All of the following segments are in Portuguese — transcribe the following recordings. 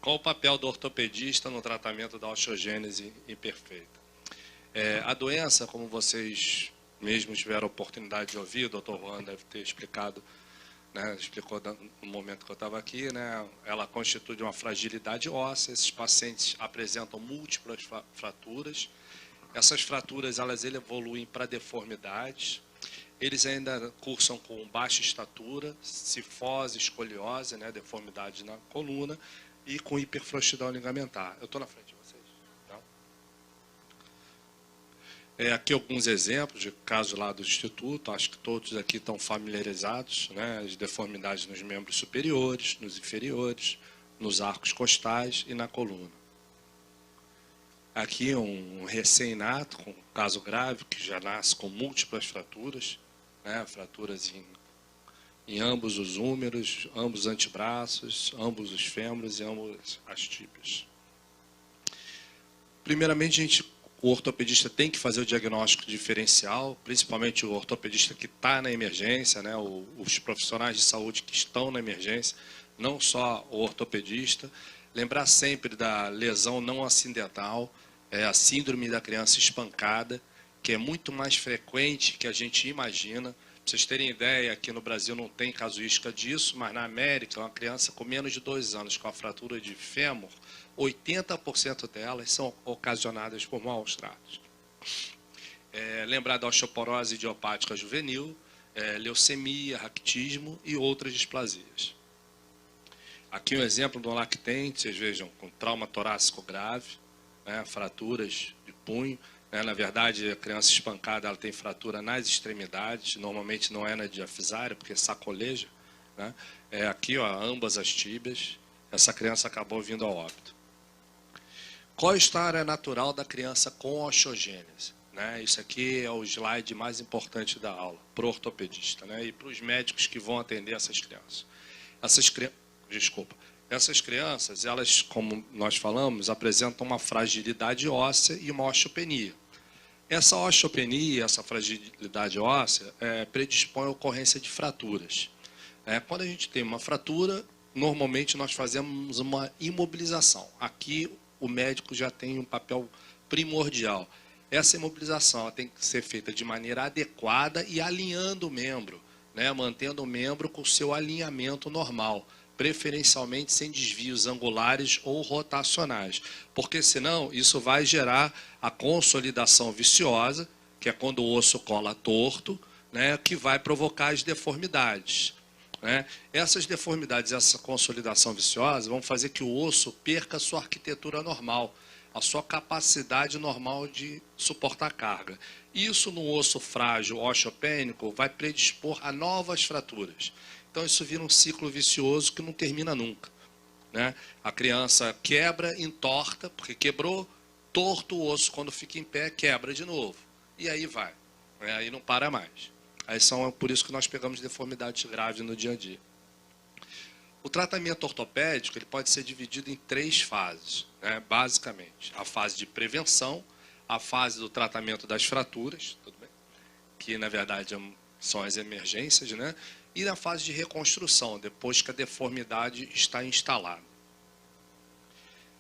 Qual o papel do ortopedista no tratamento da osteogênese imperfeita? A doença, como vocês mesmos tiveram a oportunidade de ouvir, o Dr. Juan deve ter explicado, né, explicou no momento que eu estava aqui, né, ela constitui uma fragilidade óssea. Esses pacientes apresentam múltiplas fraturas. Essas fraturas elas evoluem para deformidades. Eles ainda cursam com baixa estatura, cifose, escoliose, né, deformidade na coluna, e com hiperfrouxidão ligamentar. Eu estou na frente de vocês? Não? Aqui alguns exemplos de casos lá do Instituto. Acho que todos aqui estão familiarizados, né, as deformidades nos membros superiores, nos inferiores, nos arcos costais e na coluna. Aqui um recém-nato, com um caso grave, que já nasce com múltiplas fraturas, né, fraturas em ambos os húmeros, ambos os antebraços, ambos os fêmures e ambas as tíbias. Primeiramente, o ortopedista tem que fazer o diagnóstico diferencial, principalmente o ortopedista que está na emergência, né, os profissionais de saúde que estão na emergência, não só o ortopedista. Lembrar sempre da lesão não acidental, a síndrome da criança espancada, que é muito mais frequente que a gente imagina. Para vocês terem ideia, aqui no Brasil não tem casuística disso, mas na América, uma criança com menos de 2 anos com a fratura de fêmur, 80% delas são ocasionadas por maus tratos. Lembrar da osteoporose idiopática juvenil, leucemia, raquitismo e outras displasias. Aqui um exemplo do lactente, vocês vejam, com trauma torácico grave, né, fraturas de punho. Na verdade, a criança espancada ela tem fratura nas extremidades, normalmente não é na diafisária, porque sacoleja, né? Aqui, ó, ambas as tíbias. Essa criança acabou vindo ao óbito. Qual a história natural da criança com osteogênese? Né? Isso aqui é o slide mais importante da aula, para o ortopedista, né? E para os médicos que vão atender essas crianças. Essas crianças, elas, como nós falamos, apresentam uma fragilidade óssea e uma osteopenia. Essa osteopenia, essa fragilidade óssea, predispõe à ocorrência de fraturas. Quando a gente tem uma fratura, normalmente nós fazemos uma imobilização. Aqui o médico já tem um papel primordial. Essa imobilização ela tem que ser feita de maneira adequada e alinhando o membro, né, mantendo o membro com o seu alinhamento normal, preferencialmente sem desvios angulares ou rotacionais, porque senão isso vai gerar a consolidação viciosa, que é quando o osso cola torto, né, que vai provocar as deformidades. Né? Essas deformidades, essa consolidação viciosa vão fazer que o osso perca a sua arquitetura normal, a sua capacidade normal de suportar carga. Isso no osso frágil osteopênico vai predispor a novas fraturas. Então isso vira um ciclo vicioso que não termina nunca. Né? A criança quebra, entorta, porque quebrou, torto o osso, quando fica em pé, quebra de novo. E aí vai. Né? Aí não para mais. Aí por isso que nós pegamos deformidades graves no dia a dia. O tratamento ortopédico ele pode ser dividido em 3 fases, né? Basicamente. A fase de prevenção, a fase do tratamento das fraturas, tudo bem? Que na verdade são as emergências, né? E na fase de reconstrução, depois que a deformidade está instalada.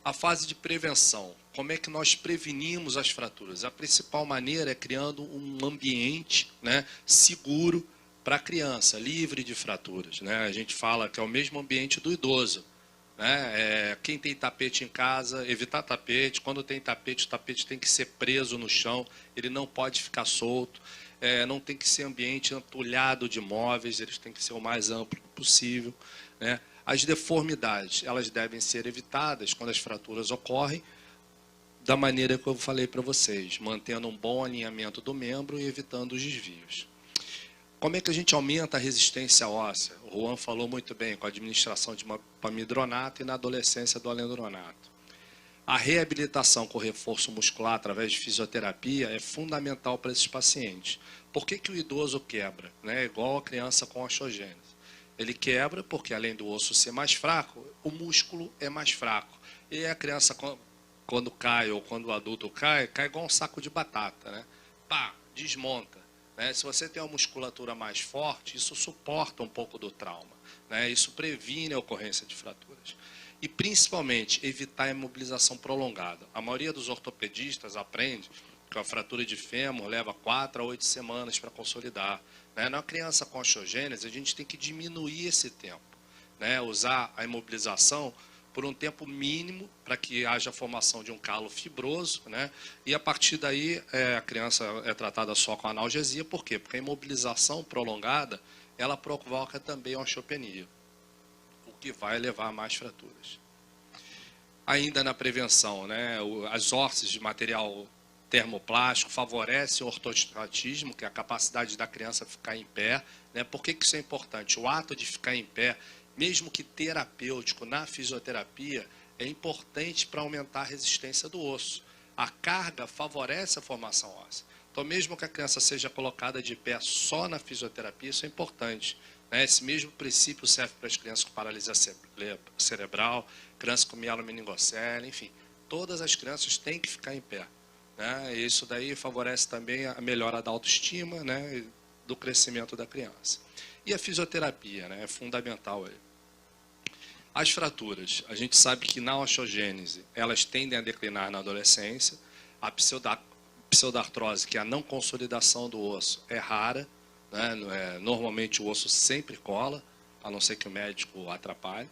A fase de prevenção, como é que nós prevenimos as fraturas? A principal maneira é criando um ambiente, né, seguro para a criança, livre de fraturas. Né? A gente fala que é o mesmo ambiente do idoso. Né? Quem tem tapete em casa, evitar tapete. Quando tem tapete, o tapete tem que ser preso no chão, ele não pode ficar solto. Não tem que ser ambiente entulhado de móveis, eles têm que ser o mais amplo possível. Né? As deformidades, elas devem ser evitadas quando as fraturas ocorrem, da maneira que eu falei para vocês, mantendo um bom alinhamento do membro e evitando os desvios. Como é que a gente aumenta a resistência óssea? O Juan falou muito bem, com a administração de pamidronato e na adolescência do alendronato. A reabilitação com reforço muscular através de fisioterapia é fundamental para esses pacientes. Por que o idoso quebra? Né? Igual a criança com osteogênese. Ele quebra porque, além do osso ser mais fraco, o músculo é mais fraco. E a criança, quando cai ou quando o adulto cai, cai igual um saco de batata. Né? Pá, desmonta. né? Se você tem uma musculatura mais forte, isso suporta um pouco do trauma, né? Isso previne a ocorrência de fraturas. E, principalmente, evitar a imobilização prolongada. A maioria dos ortopedistas aprende que a fratura de fêmur leva 4 a 8 semanas para consolidar, né? Na criança com osteogênese, a gente tem que diminuir esse tempo, né? Usar a imobilização por um tempo mínimo para que haja a formação de um calo fibroso, né? E a partir daí a criança é tratada só com analgesia. Por quê? Porque a imobilização prolongada ela provoca também osteopenia, o que vai levar a mais fraturas. Ainda na prevenção, né? As órteses de material termoplástico favorecem o ortostatismo, que é a capacidade da criança ficar em pé, né? Por que isso é importante? O ato de ficar em pé, mesmo que terapêutico, na fisioterapia, é importante para aumentar a resistência do osso. A carga favorece a formação óssea. Então, mesmo que a criança seja colocada de pé só na fisioterapia, isso é importante, né? Esse mesmo princípio serve para as crianças com paralisia cerebral, crianças com mielomeningocele, enfim. Todas as crianças têm que ficar em pé, né? E isso daí favorece também a melhora da autoestima, né? E do crescimento da criança. E a fisioterapia, né? É fundamental aí. As fraturas, a gente sabe que na osteogênese, elas tendem a declinar na adolescência. A pseudartrose, que é a não consolidação do osso, é rara, né? Normalmente o osso sempre cola, a não ser que o médico atrapalhe.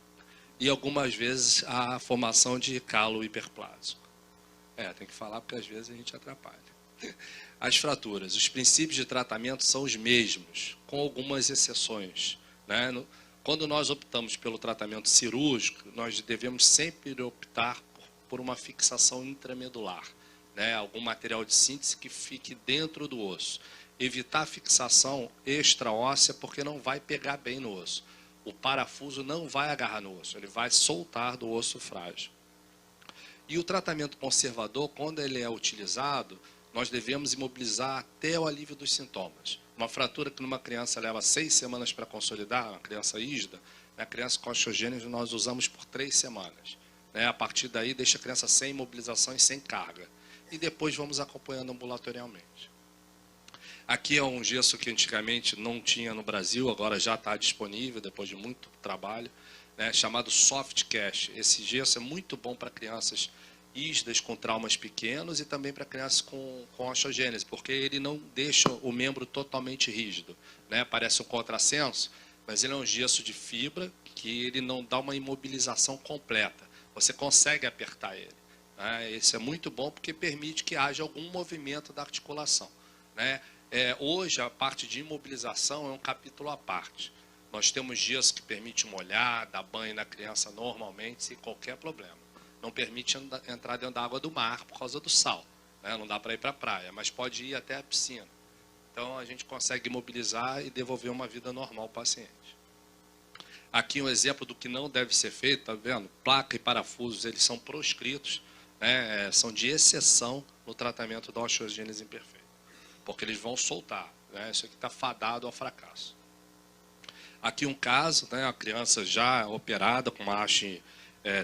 E algumas vezes a formação de calo hiperplásico. Tem que falar porque às vezes a gente atrapalha. As fraturas, os princípios de tratamento são os mesmos, com algumas exceções, né? Quando nós optamos pelo tratamento cirúrgico, nós devemos sempre optar por uma fixação intramedular, né? Algum material de síntese que fique dentro do osso. Evitar a fixação extraóssea porque não vai pegar bem no osso. O parafuso não vai agarrar no osso, ele vai soltar do osso frágil. E o tratamento conservador, quando ele é utilizado, nós devemos imobilizar até o alívio dos sintomas. Uma fratura que numa criança leva 6 semanas para consolidar, uma criança rígida, a criança com osteogênese nós usamos por 3 semanas. A partir daí deixa a criança sem imobilização e sem carga. E depois vamos acompanhando ambulatorialmente. Aqui é um gesso que antigamente não tinha no Brasil, agora já está disponível depois de muito trabalho, né, chamado Soft Cash. Esse gesso é muito bom para crianças rígidas com traumas pequenos e também para crianças com osteogênese, porque ele não deixa o membro totalmente rígido, né? Parece um contrassenso, mas ele é um gesso de fibra que ele não dá uma imobilização completa. Você consegue apertar ele, né? Esse é muito bom porque permite que haja algum movimento da articulação, né? Hoje a parte de imobilização é um capítulo à parte. Nós temos gesso que permite molhar, dar banho na criança normalmente, sem qualquer problema. Não permite entrar dentro da água do mar por causa do sal, né? Não dá para ir para a praia, mas pode ir até a piscina. Então a gente consegue imobilizar e devolver uma vida normal ao paciente. Aqui um exemplo do que não deve ser feito, tá vendo? Placa e parafusos, eles são proscritos, né? São de exceção no tratamento da osteogênese imperfeita, porque eles vão soltar, né? Isso aqui está fadado ao fracasso. Aqui um caso, né? Uma criança já operada com uma haste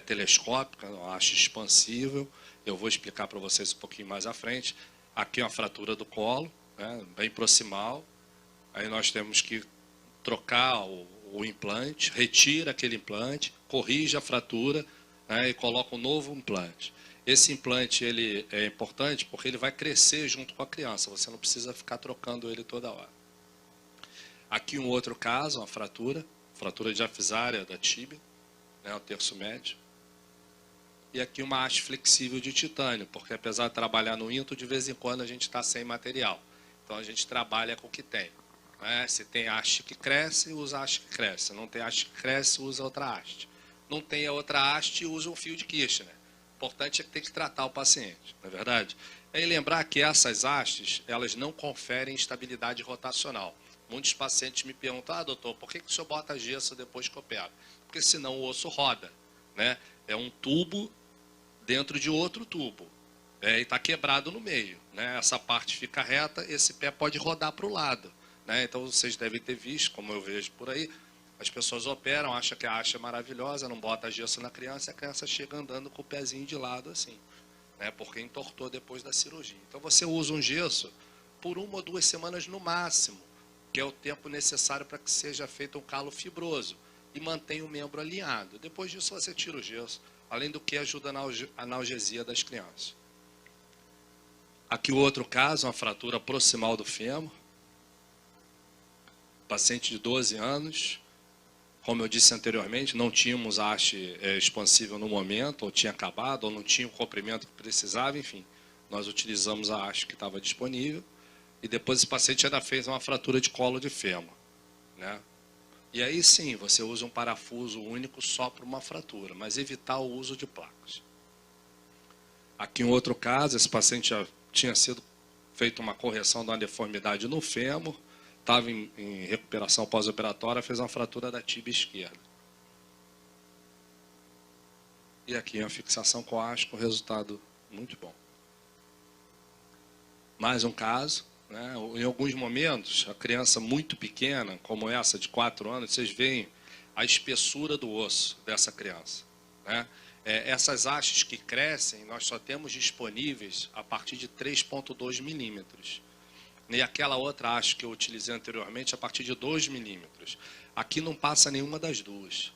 telescópica, uma haste expansível. Eu vou explicar para vocês um pouquinho mais à frente. Aqui uma fratura do colo, né? Bem proximal. Aí nós temos que trocar o implante, retira aquele implante, corrige a fratura, né? E coloca um novo implante. Esse implante ele é importante porque ele vai crescer junto com a criança. Você não precisa ficar trocando ele toda hora. Aqui um outro caso, uma fratura diafisária da tíbia, né, o terço médio. E aqui uma haste flexível de titânio, porque apesar de trabalhar no into, de vez em quando a gente está sem material. Então a gente trabalha com o que tem, né? Se tem haste que cresce, usa a haste que cresce. Se não tem haste que cresce, usa outra haste. Não tem a outra haste, usa um fio de Kirchner. O importante é que tem que tratar o paciente, não é verdade? E lembrar que essas hastes, elas não conferem estabilidade rotacional. Muitos pacientes me perguntam, doutor, por que o senhor bota gesso depois que opera? Porque senão o osso roda, né? É um tubo dentro de outro tubo, e está quebrado no meio, né? Essa parte fica reta, esse pé pode rodar para o lado, né? Então vocês devem ter visto, como eu vejo por aí, as pessoas operam, acham que a haste é maravilhosa, não bota gesso na criança, e a criança chega andando com o pezinho de lado assim, né? Porque entortou depois da cirurgia. Então você usa um gesso por 1 ou 2 semanas no máximo, que é o tempo necessário para que seja feito um calo fibroso e mantenha o membro alinhado. Depois disso você tira o gesso, além do que ajuda na analgesia das crianças. Aqui o outro caso, uma fratura proximal do fêmur. Paciente de 12 anos, como eu disse anteriormente, não tínhamos haste expansível no momento, ou tinha acabado, ou não tinha o comprimento que precisava, enfim. Nós utilizamos a haste que estava disponível, e depois esse paciente ainda fez uma fratura de colo de fêmur, né? E aí sim, você usa um parafuso único só para uma fratura, mas evitar o uso de placas. Aqui em outro caso, esse paciente já tinha sido feita uma correção de uma deformidade no fêmur, estava em recuperação pós-operatória, fez uma fratura da tíbia esquerda. E aqui uma fixação com haste, com resultado muito bom. Mais um caso, né? Em alguns momentos, a criança muito pequena, como essa de 4 anos, vocês veem a espessura do osso dessa criança, né? Essas hastes que crescem, nós só temos disponíveis a partir de 3,2 milímetros. E aquela outra haste que eu utilizei anteriormente a partir de 2 milímetros. Aqui não passa nenhuma das duas.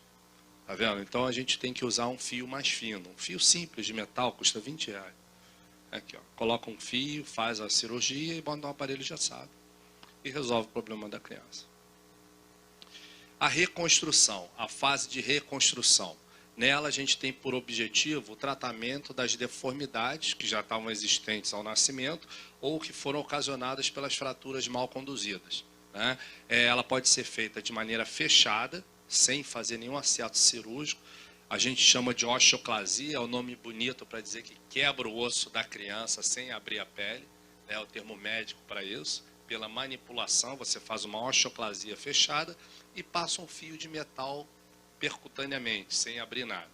Tá vendo? Então a gente tem que usar um fio mais fino. Um fio simples de metal, custa R$20. Aqui, ó. Coloca um fio, faz a cirurgia e bota um aparelho engessado. E resolve o problema da criança. A reconstrução, a fase de reconstrução. Nela a gente tem por objetivo o tratamento das deformidades que já estavam existentes ao nascimento ou que foram ocasionadas pelas fraturas mal conduzidas, né? Ela pode ser feita de maneira fechada, sem fazer nenhum acerto cirúrgico. A gente chama de osteoclasia, é um nome bonito para dizer que quebra o osso da criança sem abrir a pele, é o termo médico para isso. Pela manipulação, você faz uma osteoclasia fechada e passa um fio de metal percutaneamente, sem abrir nada.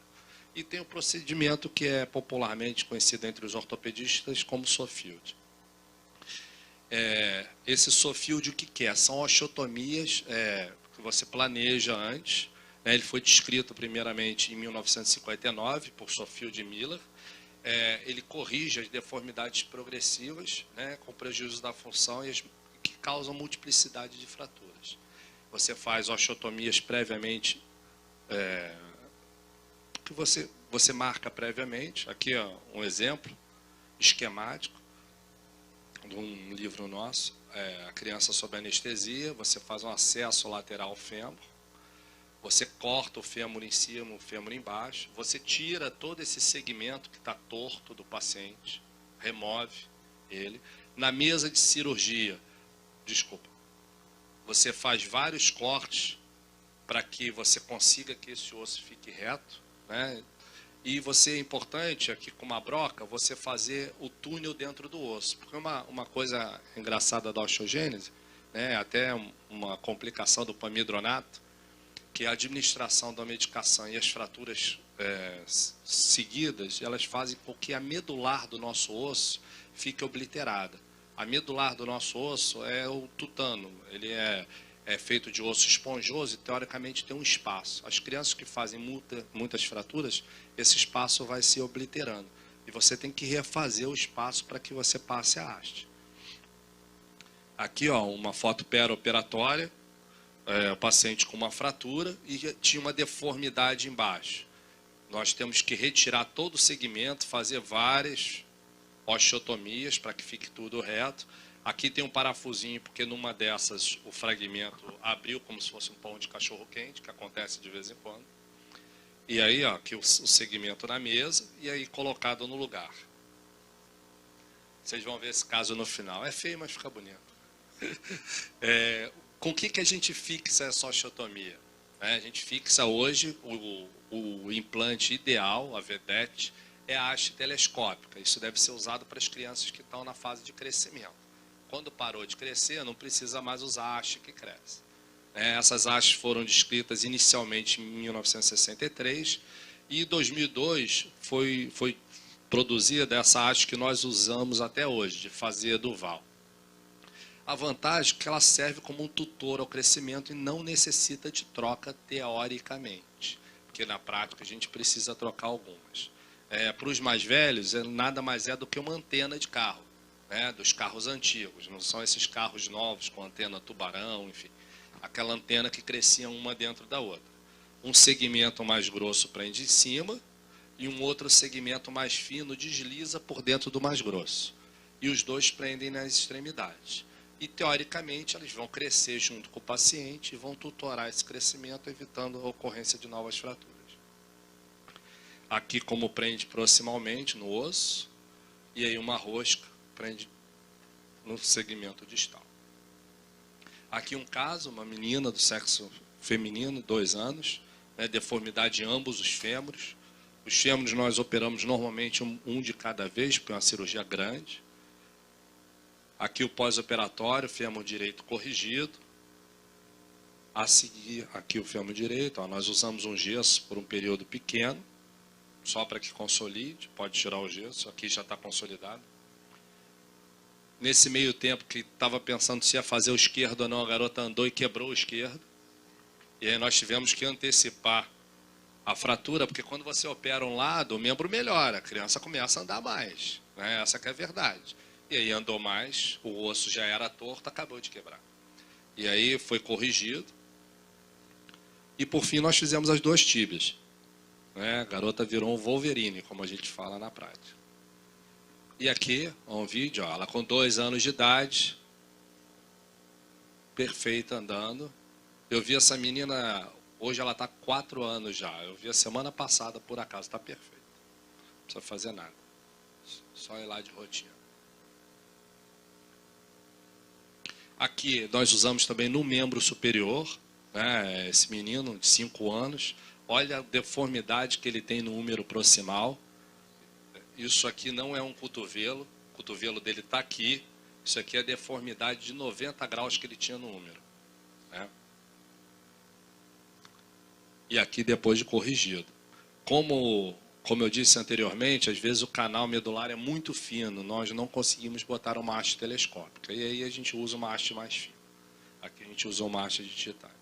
E tem o procedimento que é popularmente conhecido entre os ortopedistas como Soffield. Esse Soffield o que é? São osteotomias que você planeja antes, né? Ele foi descrito primeiramente em 1959 por Soffield e Miller. Ele corrige as deformidades progressivas, né, com prejuízo da função e que causam multiplicidade de fraturas. Você faz osteotomias previamente que você marca previamente. Aqui ó, um exemplo esquemático de um livro nosso, A Criança Sob Anestesia. Você faz um acesso lateral ao fêmur, você corta o fêmur em cima, o fêmur embaixo, você tira todo esse segmento que está torto do paciente, remove ele. Na mesa de cirurgia, você faz vários cortes para que você consiga que esse osso fique reto, né? E é importante aqui com uma broca, você fazer o túnel dentro do osso. Porque uma coisa engraçada da osteogênese, né, até uma complicação do pamidronato, que a administração da medicação e as fraturas seguidas, elas fazem com que a medular do nosso osso fique obliterada. A medular do nosso osso é o tutano, ele é feito de osso esponjoso e teoricamente tem um espaço. As crianças que fazem muitas fraturas, esse espaço vai se obliterando. E você tem que refazer o espaço para que você passe a haste. Aqui ó, uma foto pré-operatória, o paciente com uma fratura e tinha uma deformidade embaixo. Nós temos que retirar todo o segmento, fazer várias osteotomias para que fique tudo reto. Aqui tem um parafusinho, porque numa dessas o fragmento abriu como se fosse um pão de cachorro-quente, que acontece de vez em quando. E aí, ó, aqui o segmento na mesa e aí colocado no lugar. Vocês vão ver esse caso no final. É feio, mas fica bonito. Com o que a gente fixa essa osteotomia? A gente fixa hoje o implante ideal, a vedete, é a haste telescópica. Isso deve ser usado para as crianças que estão na fase de crescimento. Quando parou de crescer, não precisa mais usar a haste que cresce. Essas hastes foram descritas inicialmente em 1963 e em 2002 foi produzida essa haste que nós usamos até hoje, de fazer Duval. A vantagem é que ela serve como um tutor ao crescimento e não necessita de troca teoricamente, porque na prática a gente precisa trocar algumas. Para os mais velhos, nada mais é do que uma antena de carro. né, dos carros antigos. Não são esses carros novos com antena tubarão, enfim. Aquela antena que crescia uma dentro da outra. Um segmento mais grosso prende em cima e um outro segmento mais fino desliza por dentro do mais grosso. E os dois prendem nas extremidades. E, teoricamente, eles vão crescer junto com o paciente e vão tutorar esse crescimento, evitando a ocorrência de novas fraturas. Aqui, como prende proximalmente no osso, e aí uma rosca prende no segmento distal. Aqui um caso, uma menina do sexo feminino, 2 anos, né, deformidade em ambos os fêmures. Os fêmures nós operamos normalmente um de cada vez, porque é uma cirurgia grande. Aqui o pós-operatório, fêmur direito corrigido. A seguir, aqui o fêmur direito, ó, nós usamos um gesso por um período pequeno, só para que consolide, pode tirar o gesso, aqui já está consolidado. Nesse meio tempo que estava pensando se ia fazer o esquerdo ou não, a garota andou e quebrou o esquerdo. E aí nós tivemos que antecipar a fratura, porque quando você opera um lado, o membro melhora, a criança começa a andar mais, né? Essa que é a verdade. E aí andou mais, o osso já era torto, acabou de quebrar. E aí foi corrigido. E por fim nós fizemos as 2 tíbias. A garota virou um Wolverine, como a gente fala na prática. E aqui, um vídeo, ó, ela com 2 anos de idade, perfeita andando. Eu vi essa menina, hoje ela está 4 anos já. Eu vi a semana passada, por acaso, está perfeita. Não precisa fazer nada. Só ir lá de rotina. Aqui nós usamos também no membro superior, né, esse menino de 5 anos. Olha a deformidade que ele tem no húmero proximal. Isso aqui não é um cotovelo. O cotovelo dele está aqui. Isso aqui é a deformidade de 90 graus que ele tinha no húmero, né? E aqui depois de corrigido. Como eu disse anteriormente, às vezes o canal medular é muito fino. Nós não conseguimos botar uma haste telescópica. E aí a gente usa uma haste mais fina. Aqui a gente usou uma haste de titânio.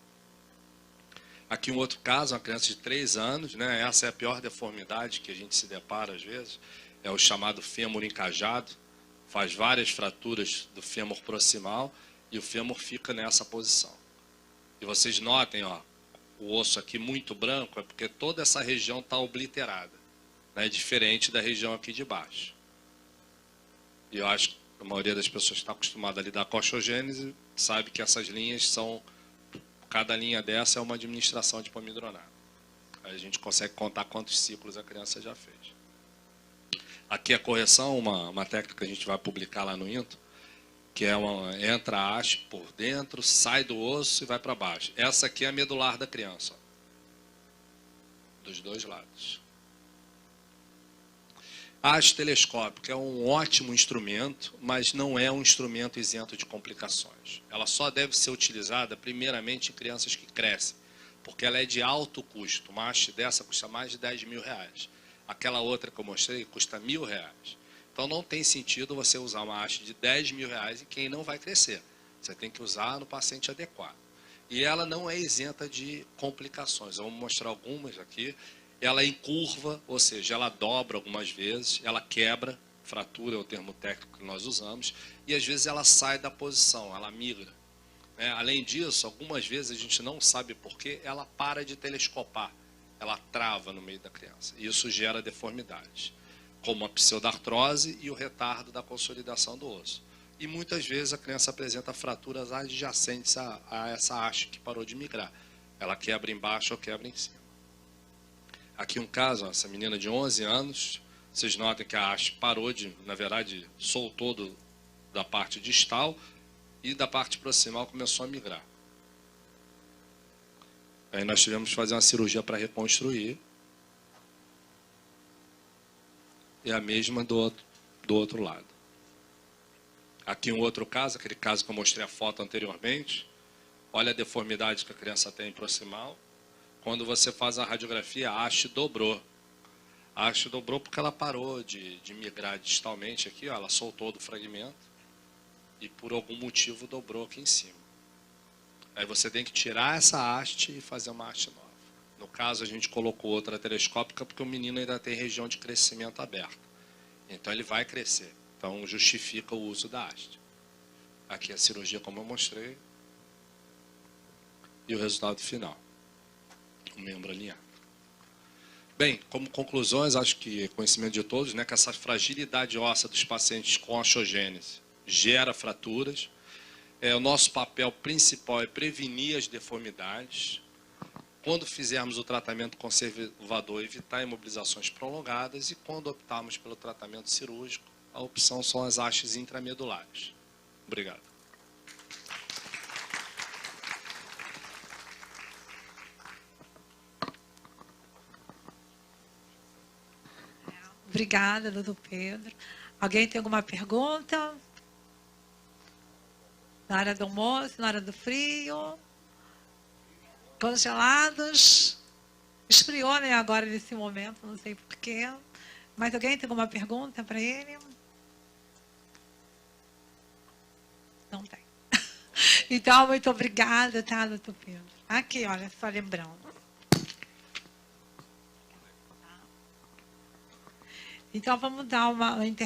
Aqui um outro caso, uma criança de 3 anos, né? Essa é a pior deformidade que a gente se depara às vezes, é o chamado fêmur encajado, faz várias fraturas do fêmur proximal e o fêmur fica nessa posição. E vocês notem, ó, o osso aqui muito branco, é porque toda essa região está obliterada, né? Diferente da região aqui de baixo. E eu acho que a maioria das pessoas que está acostumada a lidar com a osteogênese sabe que essas linhas são... Cada linha dessa é uma administração de pomidronato. Aí a gente consegue contar quantos ciclos a criança já fez. Aqui a correção, uma técnica que a gente vai publicar lá no INTO, que é entra a haste por dentro, sai do osso e vai para baixo. Essa aqui é a medular da criança, ó, dos 2 lados. A haste telescópica é um ótimo instrumento, mas não é um instrumento isento de complicações. Ela só deve ser utilizada primeiramente em crianças que crescem, porque ela é de alto custo. Uma haste dessa custa mais de 10 mil reais. Aquela outra que eu mostrei custa R$1.000. Então não tem sentido você usar uma haste de 10 mil reais em quem não vai crescer. Você tem que usar no paciente adequado. E ela não é isenta de complicações. Eu vou mostrar algumas aqui. Ela encurva, ou seja, ela dobra algumas vezes, ela quebra, fratura é o termo técnico que nós usamos, e às vezes ela sai da posição, ela migra. Além disso, algumas vezes a gente não sabe porquê, ela para de telescopar, ela trava no meio da criança. E isso gera deformidades, como a pseudartrose e o retardo da consolidação do osso. E muitas vezes a criança apresenta fraturas adjacentes a essa haste que parou de migrar. Ela quebra embaixo ou quebra em cima. Aqui um caso, essa menina de 11 anos, vocês notem que a haste parou de, na verdade, soltou da parte distal e da parte proximal começou a migrar. Aí nós tivemos que fazer uma cirurgia para reconstruir. E a mesma do outro lado. Aqui um outro caso, aquele caso que eu mostrei a foto anteriormente. Olha a deformidade que a criança tem proximal. Quando você faz a radiografia, a haste dobrou. A haste dobrou porque ela parou de migrar distalmente aqui, ó, ela soltou do fragmento e por algum motivo dobrou aqui em cima. Aí você tem que tirar essa haste e fazer uma haste nova. No caso, a gente colocou outra telescópica porque o menino ainda tem região de crescimento aberta. Então ele vai crescer. Então, justifica o uso da haste. Aqui é a cirurgia, como eu mostrei, e o resultado final. O membro alinhado. Bem, como conclusões, acho que é conhecimento de todos, né, que essa fragilidade óssea dos pacientes com osteogênese gera fraturas. O nosso papel principal é prevenir as deformidades. Quando fizermos o tratamento conservador, evitar imobilizações prolongadas. E quando optarmos pelo tratamento cirúrgico, a opção são as hastes intramedulares. Obrigado. Obrigada, doutor Pedro. Alguém tem alguma pergunta? Na hora do almoço, na hora do frio? Congelados? Esfriou, né, agora nesse momento, não sei porquê. Mas alguém tem alguma pergunta para ele? Não tem. Então, muito obrigada, tá, doutor Pedro? Aqui, olha, só lembrando. Então, vamos dar uma